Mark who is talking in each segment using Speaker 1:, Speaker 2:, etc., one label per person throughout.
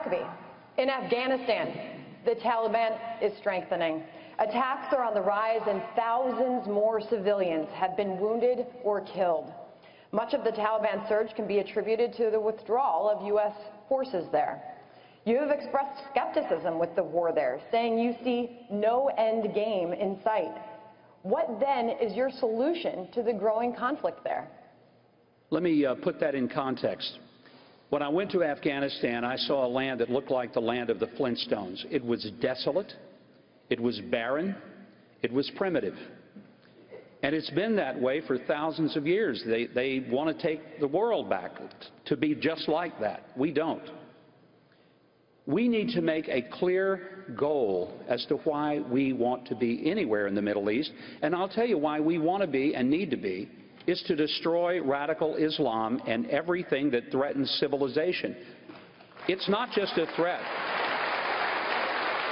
Speaker 1: Huckabee, in Afghanistan, the Taliban is strengthening. Attacks are on the rise and thousands more civilians have been wounded or killed. Much of the Taliban surge can be attributed to the withdrawal of U.S. forces there. You have expressed skepticism with the war there, saying you see no end game in sight. What then is your solution to the growing conflict there?
Speaker 2: Let me put that in context. When I went to Afghanistan, I saw a land that looked like the land of the Flintstones. It was desolate, it was barren, it was primitive. And it's been that way for thousands of years. They want to take the world back to be just like that. We don't. We need to make a clear goal as to why we want to be anywhere in the Middle East. And I'll tell you why we want to be and need to be is to destroy radical Islam and everything that threatens civilization. It's not just a threat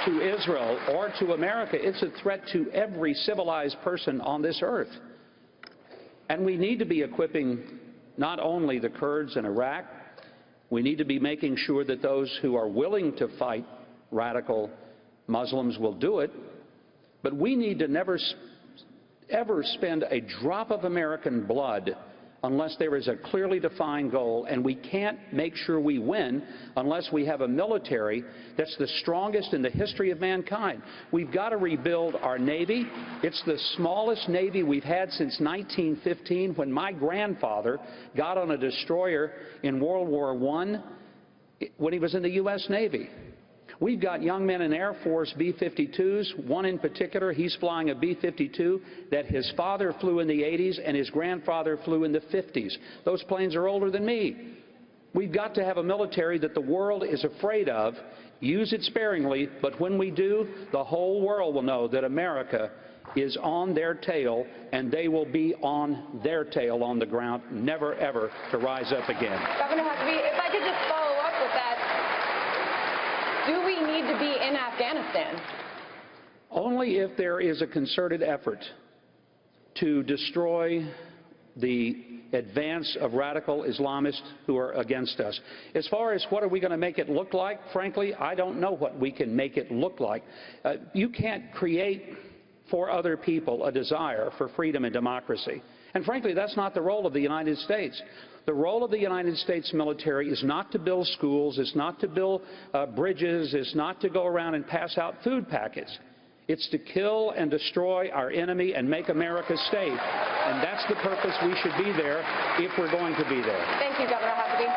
Speaker 2: to Israel or to America. It's a threat to every civilized person on this earth. And we need to be equipping not only the Kurds in Iraq, we need to be making sure that those who are willing to fight radical Muslims will do it, but we need to never ever spend a drop of American blood unless there is a clearly defined goal, and we can't make sure we win unless we have a military that's the strongest in the history of mankind. We've got to rebuild our Navy. It's the smallest Navy we've had since 1915, when my grandfather got on a destroyer in World War I when he was in the U.S. Navy. We've got young men in Air Force B-52s, one in particular, he's flying a B-52 that his father flew in the 80s and his grandfather flew in the 50s. Those planes are older than me. We've got to have a military that the world is afraid of. Use it sparingly, but when we do, the whole world will know that America is on their tail, and they will be on their tail on the ground, never ever to rise up again.
Speaker 1: Governor Huckabee, if I could just follow up with that. Do we need to be in Afghanistan?
Speaker 2: Only if there is a concerted effort to destroy the advance of radical Islamists who are against us. As far as what are we going to make it look like, frankly, I don't know what we can make it look like. You can't create for other people a desire for freedom and democracy. And frankly, that's not the role of the United States. The role of the United States military is not to build schools, it's not to build bridges, it's not to go around and pass out food packets. It's to kill and destroy our enemy and make America safe. And that's the purpose we should be there if we're going to be there.
Speaker 1: Thank you, Governor Huckabee.